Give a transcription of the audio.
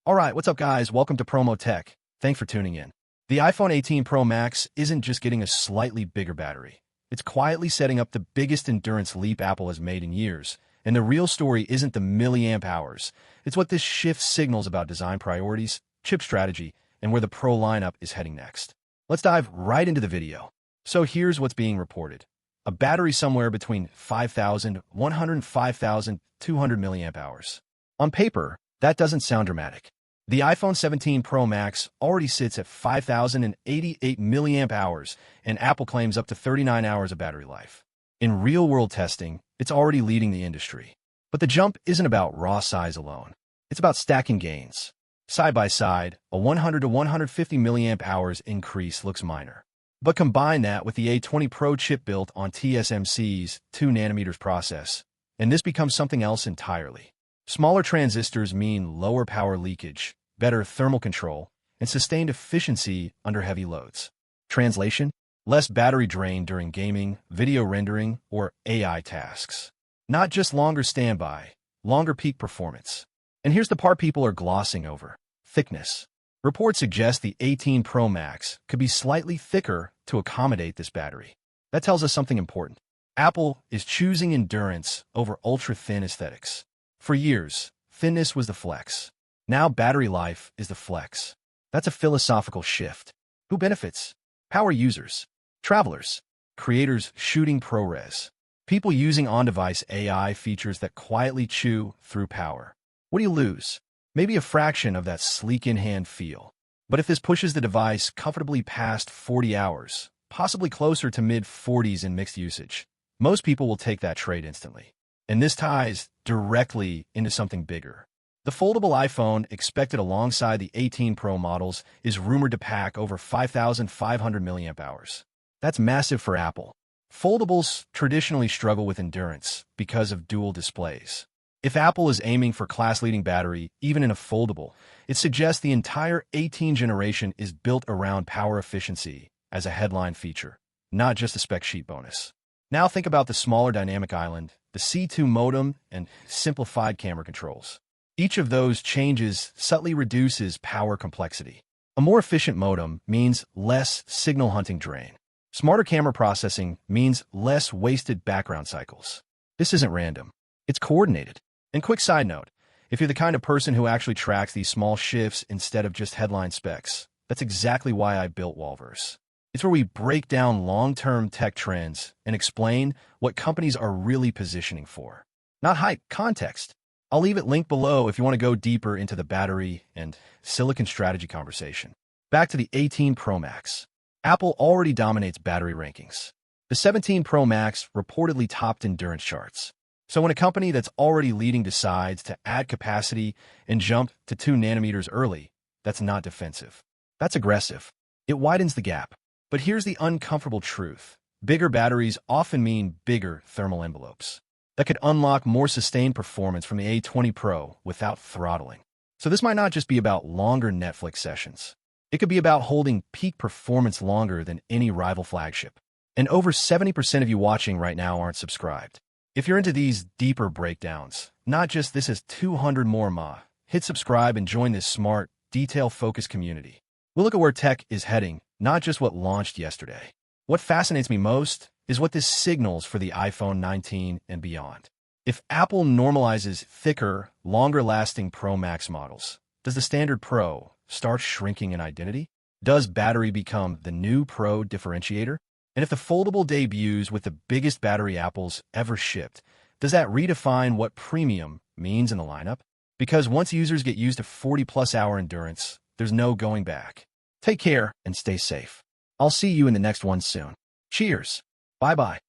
Alright, what's up guys? Welcome to Promotech. Thanks for tuning in. The iPhone 18 Pro Max isn't just getting a slightly bigger battery. It's quietly setting up the biggest endurance leap Apple has made in years. And the real story isn't the milliamp hours. It's what this shift signals about design priorities, chip strategy, and where the Pro lineup is heading next. Let's dive right into the video. So here's what's being reported. A battery somewhere between 5,100 and 5,200 milliamp hours. On paper, that doesn't sound dramatic. The iPhone 17 Pro Max already sits at 5,088 milliamp hours, and Apple claims up to 39 hours of battery life. In real-world testing, it's already leading the industry. But the jump isn't about raw size alone. It's about stacking gains. Side by side, a 100 to 150 milliamp hours increase looks minor. But combine that with the A20 Pro chip built on TSMC's 2nm process, and this becomes something else entirely. Smaller transistors mean lower power leakage, better thermal control, and sustained efficiency under heavy loads. Translation: less battery drain during gaming, video rendering, or AI tasks. Not just longer standby, longer peak performance. And here's the part people are glossing over: thickness. Reports suggest the 18 Pro Max could be slightly thicker to accommodate this battery. That tells us something important. Apple is choosing endurance over ultra-thin aesthetics. For years, thinness was the flex. Now battery life is the flex. That's a philosophical shift. Who benefits? Power users, travelers, creators shooting ProRes, people using on-device AI features that quietly chew through power. What do you lose? Maybe a fraction of that sleek in-hand feel. But if this pushes the device comfortably past 40 hours, possibly closer to mid-40s in mixed usage, most people will take that trade instantly. And this ties directly into something bigger. The foldable iPhone expected alongside the 18 Pro models is rumored to pack over 5,500 milliamp hours. That's massive for Apple. Foldables traditionally struggle with endurance because of dual displays. If Apple is aiming for class-leading battery, even in a foldable, it suggests the entire 18 generation is built around power efficiency as a headline feature, not just a spec sheet bonus. Now think about the smaller dynamic island, the C2 modem, and simplified camera controls. Each of those changes subtly reduces power complexity. A more efficient modem means less signal hunting drain. Smarter camera processing means less wasted background cycles. This isn't random. It's coordinated. And quick side note, if you're the kind of person who actually tracks these small shifts instead of just headline specs, that's exactly why I built Walverse. It's where we break down long-term tech trends and explain what companies are really positioning for. Not hype, context. I'll leave it linked below if you want to go deeper into the battery and silicon strategy conversation. Back to the 18 Pro Max. Apple already dominates battery rankings. The 17 Pro Max reportedly topped endurance charts. So when a company that's already leading decides to add capacity and jump to 2nm early, that's not defensive. That's aggressive. It widens the gap. But here's the uncomfortable truth. Bigger batteries often mean bigger thermal envelopes that could unlock more sustained performance from the A20 Pro without throttling. So this might not just be about longer Netflix sessions. It could be about holding peak performance longer than any rival flagship. And over 70% of you watching right now aren't subscribed. If you're into these deeper breakdowns, not just this is 200 more hit subscribe and join this smart, detail-focused community. We'll look at where tech is heading, not just what launched yesterday. What fascinates me most is what this signals for the iPhone 19 and beyond. If Apple normalizes thicker, longer-lasting Pro Max models, does the standard Pro start shrinking in identity? Does battery become the new Pro differentiator? And if the foldable debuts with the biggest battery Apple's ever shipped, does that redefine what premium means in the lineup? Because once users get used to 40-plus hour endurance, there's no going back. Take care and stay safe. I'll see you in the next one soon. Cheers. Bye-bye.